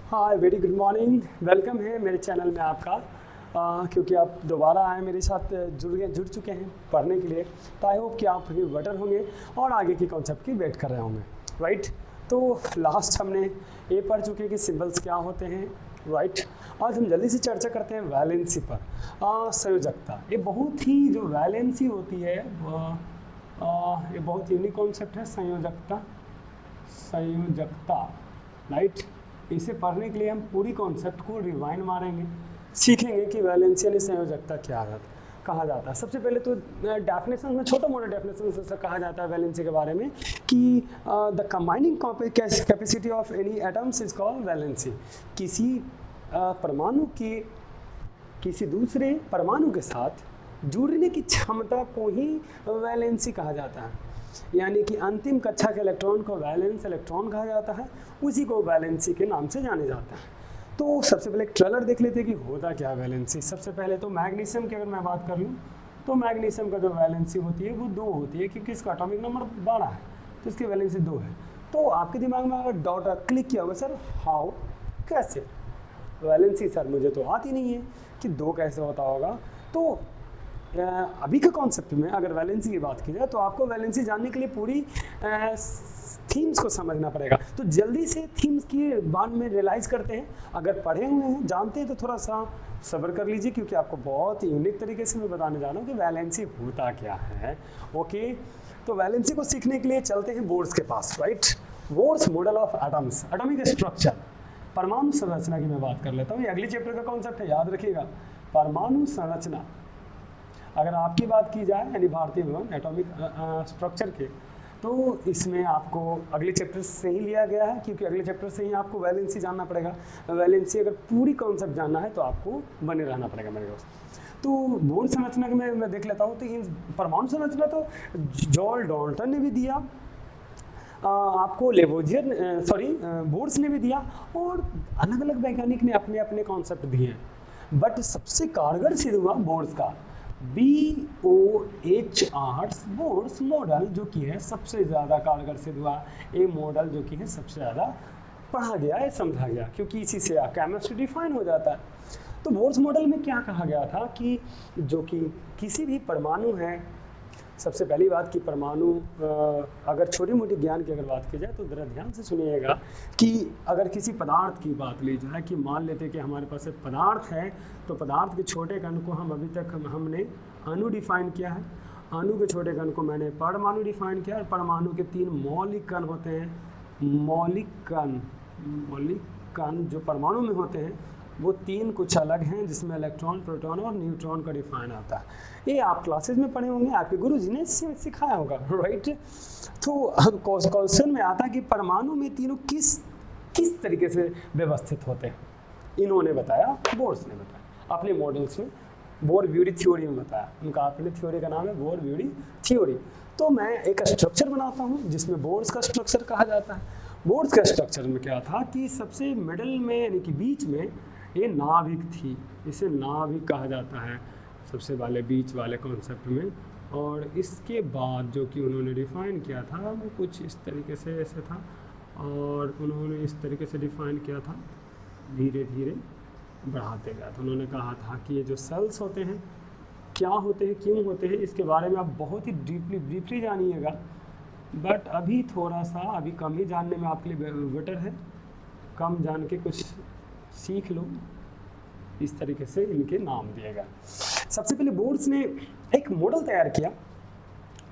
हाय, very good morning. Welcome है मेरे channel में आपका। क्योंकि आप दोबारा आए मेरे साथ जुड़ चुके हैं पढ़ने के लिए, तो आई होप कि आप भी बेटर होंगे और आगे की कॉन्सेप्ट की वेट कर रहे होंगे, राइट। तो लास्ट हमने ये पढ़ चुके हैं कि सिंबल्स क्या होते हैं, राइट। आज हम जल्दी से चर्चा करते हैं वैलेंसी पर। संयोजकता, ये बहुत ही जो वैलेंसी होती है ये बहुत यूनिक कॉन्सेप्ट है। संयोजकता, राइट। इसे पढ़ने के लिए हम पूरी कॉन्सेप्ट को रिवाइंड मारेंगे, सीखेंगे कि वैलेंसी यानी संयोजकता क्या कहा जाता है। सबसे पहले तो डेफिनेशन में छोटा मोटा डेफिनेशन से कहा जाता है वैलेंसी के बारे में कि the combining capacity of any atoms is called valency. किसी परमाणु की किसी दूसरे परमाणु के साथ जुड़ने की क्षमता को ही वैलेंसी कहा जाता है। यानी कि अंतिम कक्षा के इलेक्ट्रॉन को वैलेंस इलेक्ट्रॉन कहा जाता है, उसी को वैलेंसी के नाम से जाने जाता है। तो सबसे पहले एक ट्रेलर देख लेते हैं कि होता क्या है वैलेंसी। सबसे पहले तो मैग्नीशियम की अगर मैं बात कर लूँ तो मैग्नीशियम का जो वैलेंसी होती है वो 2 होती है, क्योंकि इसका एटॉमिक नंबर बड़ा है तो इसकी वैलेंसी 2 है। तो आपके दिमाग में अगर डॉट क्लिक किया होगा, सर हाउ, कैसे वैलेंसी, सर मुझे तो आती नहीं है कि 2 कैसे होता होगा। तो अभी के कॉन्सेप्ट में अगर वैलेंसी की बात की जाए तो आपको वैलेंसी जानने के लिए पूरी थीम्स को समझना पड़ेगा। तो जल्दी से थीम्स की बाद में रियलाइज़ करते हैं। अगर पढ़े हुए हैं, जानते हैं, तो थोड़ा सा सब्र कर लीजिए, क्योंकि आपको बहुत ही यूनिक तरीके से मैं बताने जा रहा हूँ कि वैलेंसी होता क्या है। ओके, तो वैलेंसी को सीखने के लिए चलते हैं बोर्ड्स के पास, right. Bohr's model of atoms, atomic structure, परमाणु संरचना की मैं बात कर लेता हूँ। ये अगली चैप्टर का कॉन्सेप्ट है, याद रखिएगा। परमाणु संरचना, अगर आपकी बात की जाए यानी भारतीय भवन एटॉमिक स्ट्रक्चर के, तो इसमें आपको अगले चैप्टर से ही लिया गया है, क्योंकि अगले चैप्टर से ही आपको वैलेंसी जानना पड़ेगा। वैलेंसी अगर पूरी कॉन्सेप्ट जानना है तो आपको बने रहना पड़ेगा मेरे दोस्त। तो बोर्ड संरचना में मैं देख लेता हूँ। तो इन परमाणु संरचना तो जॉर्ज डाल्टन ने भी दिया, आपको लेवोजियर बोर्ड्स ने भी दिया, और अलग अलग वैज्ञानिक ने अपने अपने कॉन्सेप्ट दिए हैं। बट सबसे कारगर सिद्ध हुआ बोर्ड्स का BOHR बोर्ड्स मॉडल, जो कि है सबसे ज़्यादा कारगर सिद्ध हुआ। ये मॉडल जो कि है सबसे ज़्यादा पढ़ा गया है, समझा गया, क्योंकि इसी से केमिस्ट्री डिफाइन हो जाता है। तो बोर्ड्स मॉडल में क्या कहा गया था कि जो कि किसी भी परमाणु है, सबसे पहली बात कि परमाणु, अगर छोटी मोटी ज्ञान की अगर बात की जाए तो ज़रा ध्यान से सुनिएगा कि अगर किसी पदार्थ की बात ली जाए कि मान लेते कि हमारे पास एक पदार्थ है, तो पदार्थ के छोटे कण को हम अभी तक हमने अणु डिफाइन किया है। अणु के छोटे कण को मैंने परमाणु डिफाइन किया, और परमाणु के 3 मौलिक कण होते हैं। मौलिक कण जो परमाणु में होते हैं वो 3 कुछ अलग हैं, जिसमें इलेक्ट्रॉन, प्रोटॉन और न्यूट्रॉन का डिफाइन आता है। ये आप क्लासेस में पढ़े होंगे, आपके गुरुजी ने सिखाया होगा, राइट। तो क्वेश्चन में आता है कि परमाणु में तीनों किस तरीके से व्यवस्थित होते हैं। इन्होंने बताया, बोर्ड्स ने बताया अपने मॉडल्स में, बोर-ब्यूरी थ्योरी में बताया। उनका अपने थ्योरी का नाम है बोर-ब्यूरी थ्योरी। तो मैं एक स्ट्रक्चर बनाता हूँ जिसमें बोर्ड्स का स्ट्रक्चर कहा जाता है। बोर्ड्स का स्ट्रक्चर में क्या था कि सबसे मिडल में यानी कि बीच में ये नाभिक थी, इसे नाभिक कहा जाता है सबसे वाले बीच वाले कॉन्सेप्ट में। और इसके बाद जो कि उन्होंने डिफ़ाइन किया था वो कुछ इस तरीके से ऐसे था, और उन्होंने इस तरीके से डिफ़ाइन किया था, धीरे धीरे बढ़ाते गया था। उन्होंने कहा था कि ये जो सेल्स होते हैं क्या होते हैं, क्यों होते हैं, इसके बारे में आप बहुत ही ब्रीफली जानिएगा। बट अभी थोड़ा सा अभी कम ही जानने में आपके लिए बेटर है, कम जान के कुछ सीख लो। इस तरीके से इनके नाम दिए गए। सबसे पहले बोर्ड्स ने एक मॉडल तैयार किया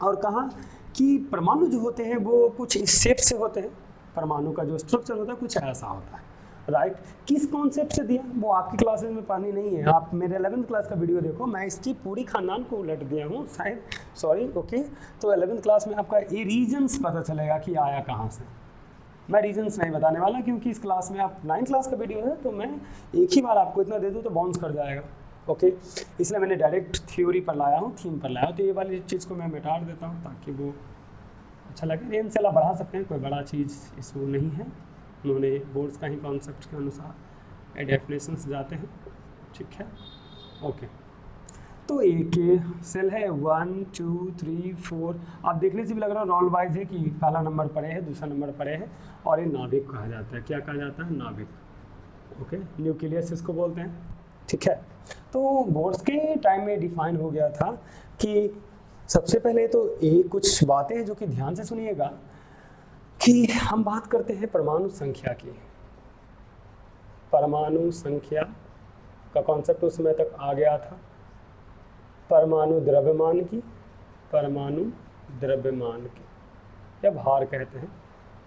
और कहा कि परमाणु जो होते हैं वो कुछ इस शेप से होते हैं, परमाणु का जो स्ट्रक्चर होता है कुछ ऐसा होता है, राइट। किस कॉन्सेप्ट से दिया वो आपकी क्लासेस में पढ़नी नहीं है, आप मेरे 11th क्लास का वीडियो देखो, मैं इसकी पूरी खानदान को उलट दिया हूँ शायद, सॉरी, ओके। तो 11th क्लास में आपका ये रीजन्स पता चलेगा कि आया कहाँ से। मैं रीजन्स नहीं बताने वाला, क्योंकि इस क्लास में आप 9th क्लास का वीडियो है, तो मैं एक ही बार आपको इतना दे दूँ तो बाउंस कर जाएगा, ओके। इसलिए मैंने डायरेक्ट थ्योरी पर लाया हूँ, थीम पर लाया हूँ। तो ये वाली चीज़ को मैं मिटा देता हूँ ताकि वो अच्छा लगे। रेंज से आप बढ़ा सकते हैं, कोई बड़ा चीज़ इसमें नहीं है। उन्होंने बोर्ड्स का ही कॉन्सेप्ट के अनुसार डेफिनेशंस जाते हैं, ठीक है, ओके। तो एक सेल है 1 2 3 4, आप देखने से भी लग रहा है रॉल वाइज है कि पहला नंबर पड़े है, दूसरा नंबर पड़े है, और ये नाभिक कहा जाता है। क्या कहा जाता है? नाभिक। ओके, न्यूक्लियस इसको बोलते हैं, ठीक है। तो बोर्ड्स के टाइम में डिफाइन हो गया था कि सबसे पहले तो एक कुछ बातें हैं जो कि ध्यान से सुनिएगा कि हम बात करते हैं परमाणु संख्या की। परमाणु संख्या का कॉन्सेप्ट उस समय तक आ गया था। परमाणु द्रव्यमान की, परमाणु द्रव्यमान की या भार कहते हैं,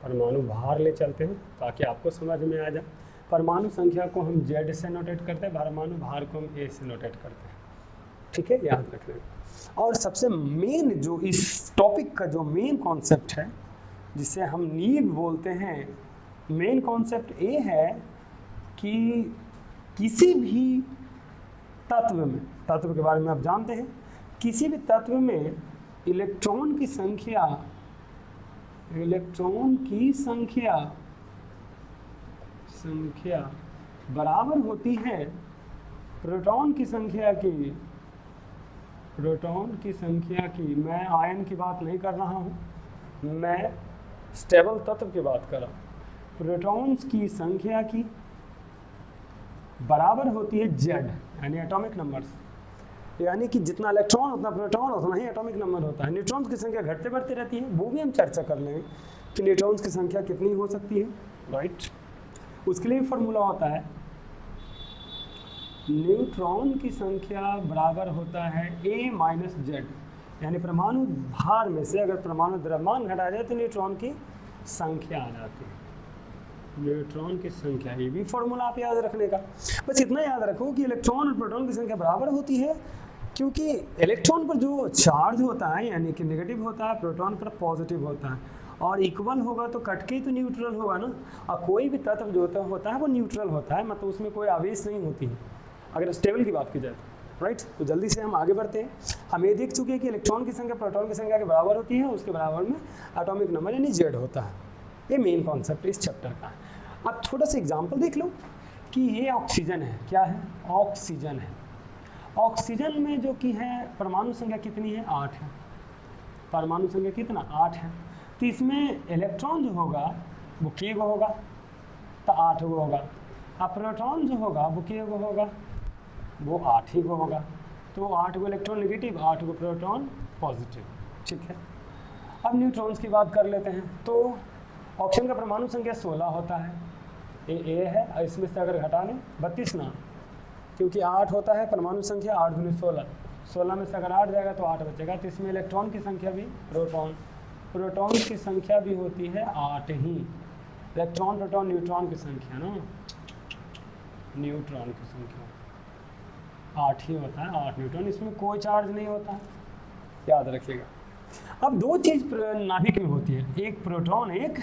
परमाणु भार ले चलते हैं ताकि आपको समझ में आ जाए। परमाणु संख्या को हम Z से नोटेट करते हैं, परमाणु भार को हम A से नोटेट करते हैं, ठीक है, याद रख लें। और सबसे मेन जो इस टॉपिक का जो मेन कॉन्सेप्ट है जिसे हम नींव बोलते हैं, मेन कॉन्सेप्ट ये है कि किसी भी तत्व में, तत्व के बारे में आप जानते हैं, किसी भी तत्व में इलेक्ट्रॉन की संख्या, इलेक्ट्रॉन की संख्या बराबर होती है प्रोटॉन की संख्या की, प्रोटॉन की संख्या की। मैं आयन की बात नहीं कर रहा हूँ, मैं स्टेबल तत्व की बात कर रहा हूँ। प्रोटॉन्स की संख्या की बराबर होती है Z, यानी एटॉमिक नंबर्स, यानी कि जितना इलेक्ट्रॉन उतना प्रोटॉन उतना ही एटॉमिक नंबर होता है। न्यूट्रॉन्स की संख्या घटते बढ़ती रहती है, वो भी हम चर्चा कर लेंगे कि न्यूट्रॉन्स की संख्या कितनी हो सकती है, राइट। उसके लिए फॉर्मूला होता है न्यूट्रॉन की संख्या बराबर होता है A माइनस Z, यानी परमाणु भार में से अगर परमाणु द्रव्यमान घटा जाए तो न्यूट्रॉन की संख्या आ जाती है, न्यूट्रॉन की संख्या। ये भी फॉर्मूला आप याद रखने का, बस इतना याद रखो कि इलेक्ट्रॉन और प्रोटॉन की संख्या बराबर होती है क्योंकि इलेक्ट्रॉन पर जो चार्ज होता है यानी कि नेगेटिव होता है, प्रोटॉन पर पॉजिटिव होता है, और इक्वल होगा तो कट के तो न्यूट्रल होगा ना। और कोई भी तत्व जो होता है वो न्यूट्रल होता है, मतलब उसमें कोई आवेश नहीं होती है अगर स्टेबल की बात की जाए तो, राइट। तो जल्दी से हम आगे बढ़ते हैं। हम ये देख चुके हैं कि इलेक्ट्रॉन की संख्या प्रोटॉन की संख्या के बराबर होती है, उसके बराबर में एटॉमिक नंबर यानी Z होता है। ये मेन कॉन्सेप्ट इस चैप्टर का है। अब थोड़ा सा एग्जाम्पल देख लो कि ये ऑक्सीजन है, क्या है, ऑक्सीजन है। ऑक्सीजन में जो कि है परमाणु संख्या कितनी है, 8 है। परमाणु संख्या कितना, 8 है। तो इसमें इलेक्ट्रॉन जो होगा वो k गो होगा, तो 8 गो होगा। अब प्रोटॉन जो होगा वो k गो होगा, वो 8 ही गो होगा। तो 8 गो इलेक्ट्रॉन नेगेटिव, 8 गो प्रोटॉन पॉजिटिव, ठीक है। अब न्यूट्रॉन्स की बात कर लेते हैं। तो ऑक्सीजन का परमाणु संख्या 16 होता है, ये A है, और इसमें से अगर घटा लें 32 ना, क्योंकि 8 होता है परमाणु संख्या, 8 दूनी 16, 16 में से अगर 8 जाएगा तो 8 बचेगा। तो इसमें इलेक्ट्रॉन की संख्या भी, प्रोटॉन की संख्या भी होती है 8 ही। इलेक्ट्रॉन प्रोटॉन न्यूट्रॉन की संख्या ना, न्यूट्रॉन की संख्या 8 ही होता है, 8 न्यूट्रॉन, इसमें कोई चार्ज नहीं होता है, याद रखिएगा। अब दो चीज़ नाभिक में होती है, एक प्रोटॉन एक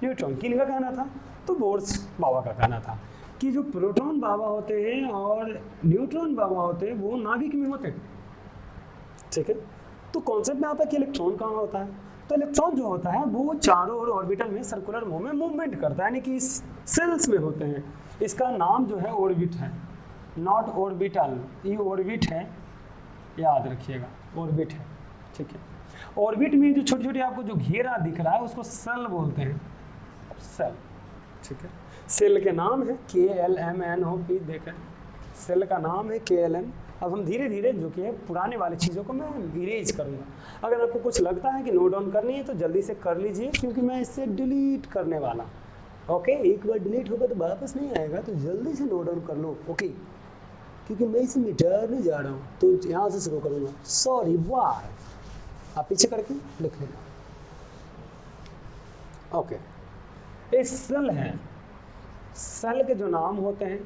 न्यूट्रॉन। किन का कहना था, तो बोर्स बाबा का कहना था कि जो प्रोटॉन बाबा होते हैं और न्यूट्रॉन बाबा होते हैं वो नाभिक में होते हैं, ठीक है। तो कॉन्सेप्ट में आता है कि इलेक्ट्रॉन कहाँ होता है, तो इलेक्ट्रॉन जो होता है वो चारों ओर ऑर्बिटल में सर्कुलर मूवमेंट करता है, यानी कि सेल्स में होते हैं। इसका नाम जो है ऑर्बिट है, नॉट ऑर्बिटल, ये ऑर्बिट है, याद रखिएगा, ऑर्बिट है, ठीक है। ऑर्बिट में जो छोटे छोटे आपको जो घेरा दिख रहा है उसको सेल बोलते हैं, सेल, ठीक है। सेल के नाम है KLMNOP, देखें सेल का नाम है KLM। अब हम धीरे धीरे जो कि पुराने वाली चीज़ों को मैं इरेज करूँगा। अगर आपको कुछ लगता है कि नोट डाउन करनी है तो जल्दी से कर लीजिए, क्योंकि मैं इसे डिलीट करने वाला, ओके। एक बार डिलीट होगा तो वापस नहीं आएगा, तो जल्दी से नोट डाउन कर लो, ओके, क्योंकि मैं इसे मिटाने जा रहा हूँ। तो यहाँ से शुरू करूँगा, सॉरी वाह, आप पीछे करके लिख लेना, ओके। ये सेल है, सेल के जो नाम होते हैं,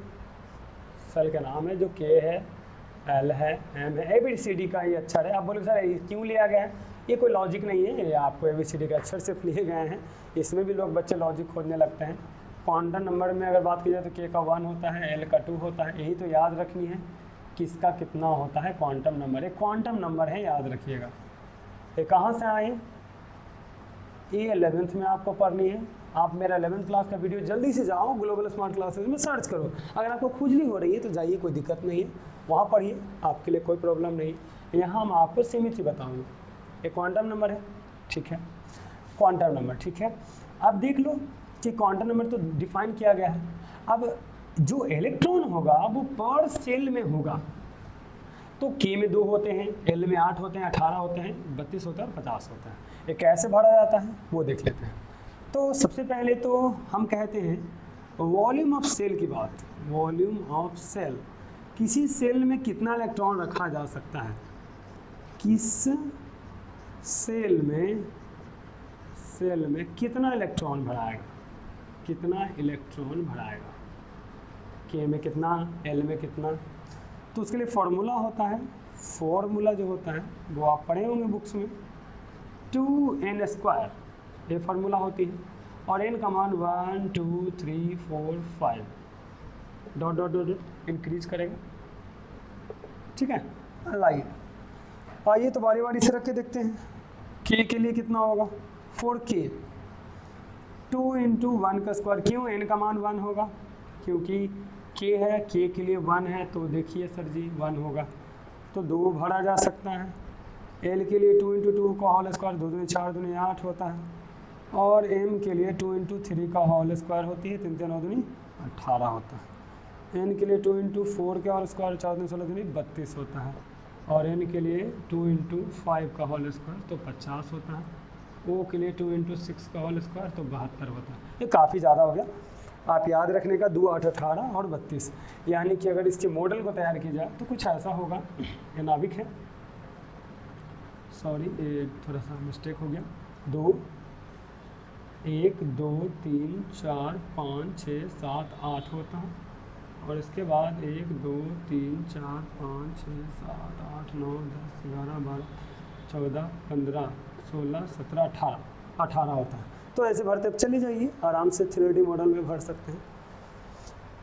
सेल का नाम है जो K है, L है, M है, ABCD का ये अक्षर है। आप बोलोगे सर ये क्यों लिया गया है, ये कोई लॉजिक नहीं है, ये आपको ABCD का अक्षर सिर्फ लिए गए हैं। इसमें भी लोग बच्चे लॉजिक खोजने लगते हैं। क्वांटम नंबर में अगर बात की जाए तो K का 1 होता है, L का 2 होता है, यही तो याद रखनी है किसका कितना होता है क्वांटम नंबर। एक क्वांटम नंबर है, याद रखिएगा। ये कहाँ से आए, ये 11th में आपको पढ़नी है। आप मेरा 11th क्लास का वीडियो जल्दी से जाओ, ग्लोबल स्मार्ट क्लासेस में सर्च करो। अगर आपको खुजली हो रही है तो जाइए, कोई दिक्कत नहीं है, वहाँ पढ़िए, आपके लिए कोई प्रॉब्लम नहीं। यहाँ हम आपको सीमित ही बताऊँगा। ये क्वांटम नंबर है, ठीक है, क्वांटम नंबर, ठीक है। अब देख लो कि क्वांटम नंबर तो डिफाइन किया गया है। अब जो इलेक्ट्रॉन होगा वो पर सेल में होगा। तो के में 2 होते हैं, एल में 8 होते हैं, 18 होते हैं, 32 होता है और 50 होता है। ये कैसे भरा जाता है वो देख लेते हैं। तो सबसे पहले तो हम कहते हैं वॉल्यूम ऑफ सेल की बात। वॉल्यूम ऑफ सेल, किसी सेल में कितना इलेक्ट्रॉन रखा जा सकता है, किस सेल में कितना इलेक्ट्रॉन भराएगा, कितना इलेक्ट्रॉन भराएगा, के में कितना, एल में कितना। तो उसके लिए फॉर्मूला होता है, फॉर्मूला जो होता है वो आप पढ़े होंगे बुक्स में, 2n², ये फार्मूला होती है। और n का मान 1 2 3 4 5 डॉट डॉट डॉट इंक्रीज करेगा, ठीक है। आइए तो बारी बारी से रख के देखते हैं। k के लिए कितना होगा, 4k, 2 × 1 का स्क्वायर। क्यों, n का मान 1 होगा, क्योंकि k है, k के लिए 1 है, तो देखिए सर जी 1 होगा, तो 2 भरा जा सकता है। l के लिए 2 × 2 का होल स्क्वायर, 2 दूनी 4 दूनी 8 होता है। और m के लिए 2 × 3 का होल स्क्वायर होती है, 3 3 9 दूनी 18 होता है। n के लिए 2 × 4 का होल स्क्वायर, 4 दूनी 16 दूनी 32 होता है। और n के लिए 2 × 5 का होल स्क्वायर तो 50 होता है। o के लिए 2 × 6 का होल स्क्वायर तो 72 होता है। ये काफ़ी ज़्यादा हो गया, आप याद रखने का 2 8 18 और 32, यानी कि अगर इसके मॉडल को तैयार किया जाए तो कुछ ऐसा होगा। ये नाभिक है, सॉरी ये थोड़ा सा मिस्टेक हो गया, 2 1 2 3 4 5 6 7 8 होता है। और इसके बाद 1 2 3 4 5 6 7 8 9 10 11 12 14 15 16 17 18 होता है। तो ऐसे भरते अब चले जाइए, आराम से 3D मॉडल में भर सकते हैं।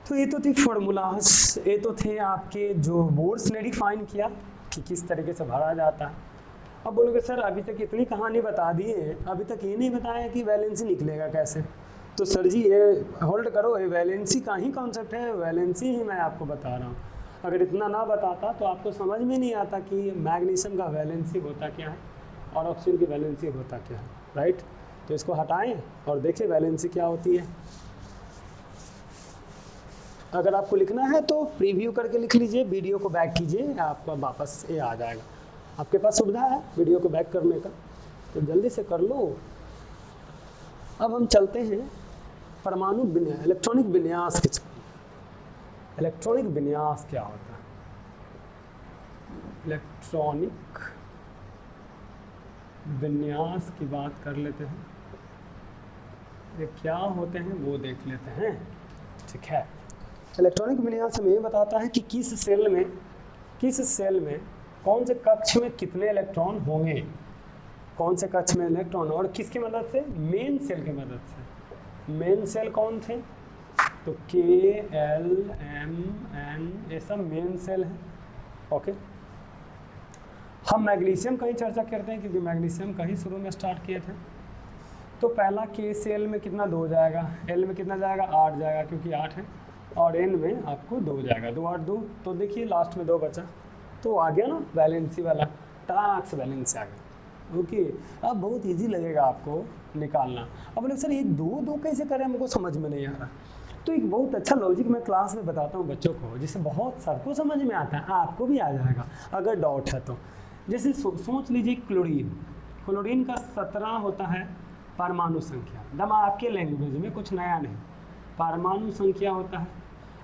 तो ये तो थी फॉर्मूलाज, ये तो थे आपके जो बोर्ड्स ने डिफाइन किया कि किस तरीके से भरा जाता है। अब बोलोगे सर अभी तक इतनी कहानी बता दी है, अभी तक ये नहीं बताया कि वैलेंसी निकलेगा कैसे। तो सर जी ये होल्ड करो, ये वैलेंसी का ही कॉन्सेप्ट है, वैलेंसी ही मैं आपको बता रहा हूँ। अगर इतना ना बताता तो आपको समझ में नहीं आता कि मैग्नीशियम का वैलेंसी होता क्या है और ऑक्सीजन की वैलेंसी होता क्या है, राइट। तो इसको हटाएं और देखें वैलेंसी क्या होती है। अगर आपको लिखना है तो प्रीव्यू करके लिख लीजिए, वीडियो को बैक कीजिए, आपका वापस ये आ जाएगा। आपके पास सुविधा है वीडियो को बैक करने का, तो जल्दी से कर लो। अब हम चलते हैं परमाणु इलेक्ट्रॉनिक विन्यास के। इलेक्ट्रॉनिक विन्यास क्या होता है, इलेक्ट्रॉनिक विन्यास की बात कर लेते हैं। ये क्या होते हैं वो देख लेते हैं, ठीक है। इलेक्ट्रॉनिक विन्यास हमें बताता है कि किस सेल में कौन से कक्ष में कितने इलेक्ट्रॉन होंगे, कौन से कक्ष में इलेक्ट्रॉन, और किसकी मदद से, मेन सेल की मदद से। मेन सेल कौन थे, तो K L M N ये सब मेन सेल है, ओके। हम मैग्नीशियम का ही चर्चा करते हैं क्योंकि मैग्नीशियम का ही शुरू में स्टार्ट किए थे। तो पहला K सेल में कितना 2 जाएगा, L में कितना जाएगा 8 जाएगा क्योंकि 8 है, और N में आपको 2 जाएगा, 2 8 2, तो देखिए लास्ट में 2 बचा, तो आ गया ना वैलेंसी वाला, टाक्स वैलेंसी आ गया, ओके। अब बहुत इजी लगेगा आपको निकालना। अब बोले सर ये 2 2 कैसे करें, हमको समझ में नहीं आ रहा। तो एक बहुत अच्छा लॉजिक मैं क्लास में बताता हूँ बच्चों को, जिससे बहुत सबको समझ में आता है, आपको भी आ जाएगा अगर डाउट है तो। जैसे सोच लीजिए क्लोरीन का 17 होता है परमाणु संख्या, दम आपके लैंग्वेज में कुछ नया नहीं, परमाणु संख्या होता है।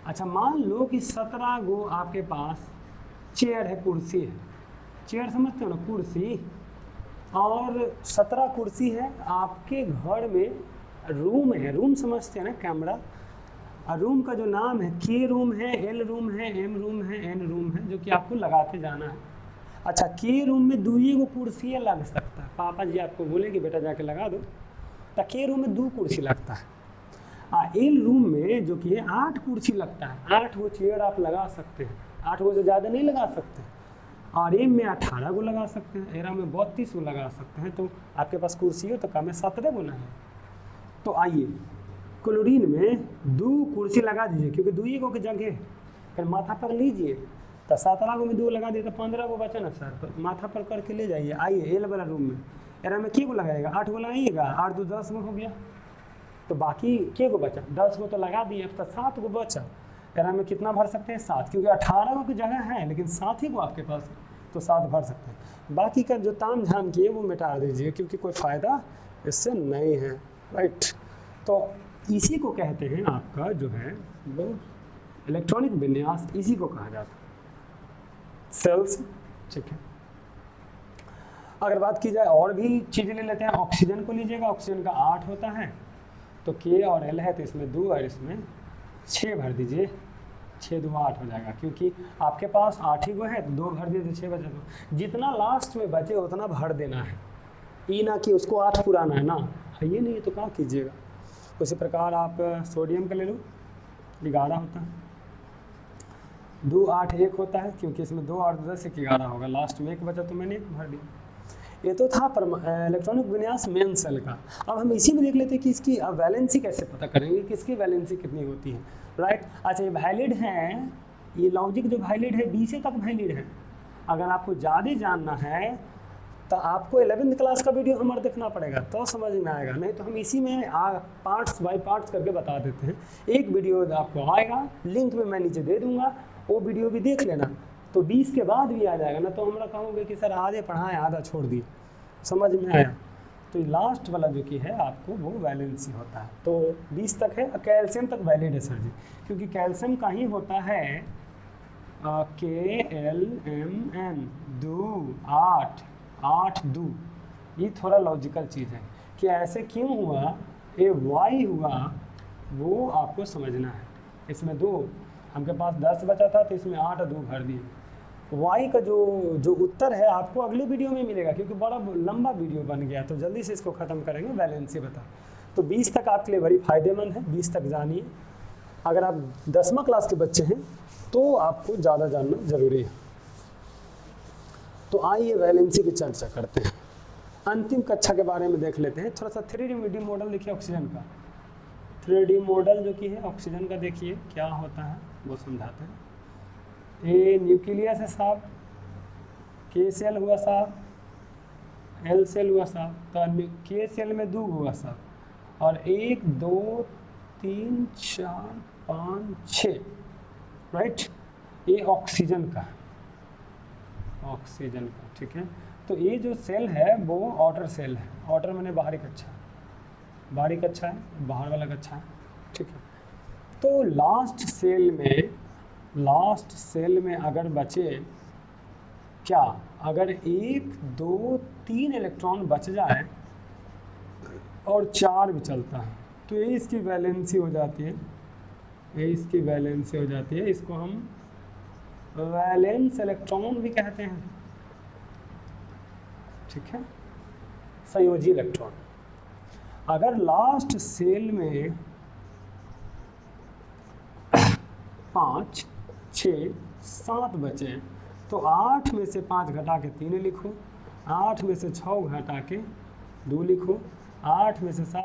अच्छा मान लो कि 17 गो आपके पास चेयर है, कुर्सी है, चेयर समझते हो ना, कुर्सी, और 17 कुर्सी है। आपके घर में रूम है, रूम समझते हैं ना, कैमरा, रूम का जो नाम है K रूम है, L रूम है, M रूम है, N रूम है, जो कि आपको लगा के जाना है। अच्छा K रूम में 2 ही कुर्सी लग सकता है, पापा जी आपको बोलेंगे बेटा जाके लगा दो, तो K रूम में 2 कुर्सी लगता है। L रूम में जो कि 8 कुर्सी लगता है, 8 गो चेयर आप लगा सकते हैं, 8 गो से ज़्यादा नहीं लगा सकते। और M में 18 गो लगा सकते हैं, एरा में 32 गो लगा सकते हैं, तो आपके पास कुर्सी हो तो कम है 17 गुना है। तो आइए क्लोरीन में 2 कुर्सी लगा दीजिए क्योंकि 2 ही गो की जगह, फिर माथा पर लीजिए तो 17 गो में 2 लगा दिए तो 15 गो बचा ना सर, तो माथा पर करके ले जाइए। आइए L वाला रूम में, एरा में क्या गो लगाएगा, 8 गो लगाइएगा, 8 2 10 गो हो गया, तो बाकी क्या गो बचा, 10 गो तो लगा दिए, अब तो 7 गो बचा। एरा में कितना भर सकते हैं 7, क्योंकि 18 की जगह है लेकिन 7 ही को आपके पास है, तो 7 भर सकते हैं। बाकी का जो ताम झाम किए वो मिटा दीजिए, क्योंकि कोई फ़ायदा इससे नहीं है, राइट। तो इसी को कहते हैं आपका जो है वो इलेक्ट्रॉनिक विन्यास, इसी को कहा जाता है सेल्स, ठीक है। अगर बात की जाए और भी चीज़ें ले लेते हैं, ऑक्सीजन को लीजिएगा, ऑक्सीजन का 8 होता है, तो के और एल है, तो इसमें 2 और इसमें 6 भर दीजिए, 6 2 8 हो जाएगा, क्योंकि आपके पास 8 ही को है, तो 2 भर दिए तो 6 बचा। तो जितना लास्ट में बचे उतना भर देना है, ये ना कि उसको 8 पुराना है ना, ये नहीं तो क्या कीजिएगा। उसी प्रकार आप सोडियम का ले लो, 11 होता है, 2 8 1 होता है, क्योंकि इसमें 2 और 10 1 11 होगा, लास्ट में 1 बचा तो मैंने 1 भर दिया। ये तो था इलेक्ट्रॉनिक विन्यास मेन सेल का। अब हम इसी में देख लेते हैं कि इसकी वैलेंसी कैसे पता करेंगे, किसकी वैलेंसी कितनी होती है, राइट। अच्छा, ये वैलिड है, ये लॉजिक जो वैलिड है 20 तक वैलिड है। अगर आपको ज़्यादा जानना है तो आपको 11th क्लास का वीडियो हमारा देखना पड़ेगा, तो समझ में आएगा, नहीं तो हम इसी में पार्ट्स बाय पार्ट्स करके बता देते हैं। एक वीडियो आपको आएगा, लिंक में मैं नीचे दे दूँगा, वो वीडियो भी देख लेना, तो 20 के बाद भी आ जाएगा ना, तो हमरा कहोगे कि सर आधे पढ़ाएं आधा छोड़ दिए, समझ में आया। तो लास्ट वाला जो कि है आपको वो वैलेंसी होता है, तो 20 तक है। कैल्शियम तक वैलिड है सर जी, क्योंकि कैल्शियम का ही होता है KLMN 2 8 8 2। ये थोड़ा लॉजिकल चीज़ है कि ऐसे क्यों हुआ, ये वाई हुआ, वो आपको समझना है। इसमें 2, हमके पास 10 बचा था, तो इसमें 8 और 2 भर दिए। वाई का जो उत्तर है आपको अगले वीडियो में मिलेगा, क्योंकि बड़ा लंबा वीडियो बन गया, तो जल्दी से इसको ख़त्म करेंगे, वैलेंसी बता। तो 20 तक आपके लिए बड़ी फ़ायदेमंद है, 20 तक जानिए। अगर आप 10वां क्लास के बच्चे हैं तो आपको ज़्यादा जानना ज़रूरी है। तो आइए वैलेंसी की चर्चा करते हैं। अंतिम कक्षा के बारे में देख लेते हैं थोड़ा सा। 3D मॉडल देखिए ऑक्सीजन का, 3D मॉडल जो कि है ऑक्सीजन का, देखिए क्या होता है वो समझाते हैं। ये न्यूक्लियस है साहब, के सेल हुआ साहब, एल सेल हुआ साहब, तो के सेल में 2 हुआ साहब, और 1 2 3 4 5 6, राइट। ये ऑक्सीजन का है, ऑक्सीजन का, ठीक है। तो ये जो सेल है वो आउटर सेल है, आउटर मैंने बाहरी कक्षा, बाहरी कक्षा है, बाहर वाला कक्षा है, ठीक है। तो लास्ट सेल में अगर बचे क्या, अगर 1 2 3 इलेक्ट्रॉन बच जाए और 4 भी चलता है, तो ये इसकी वैलेंसी हो जाती है, ये इसकी वैलेंसी हो जाती है। इसको हम वैलेंस इलेक्ट्रॉन भी कहते हैं, ठीक है, संयोजी इलेक्ट्रॉन। अगर लास्ट सेल में 5 6 7 बचे, तो 8 में से 5 घटा के 3 लिखो, 8 में से 6 घटा के 2 लिखो, 8 में से 7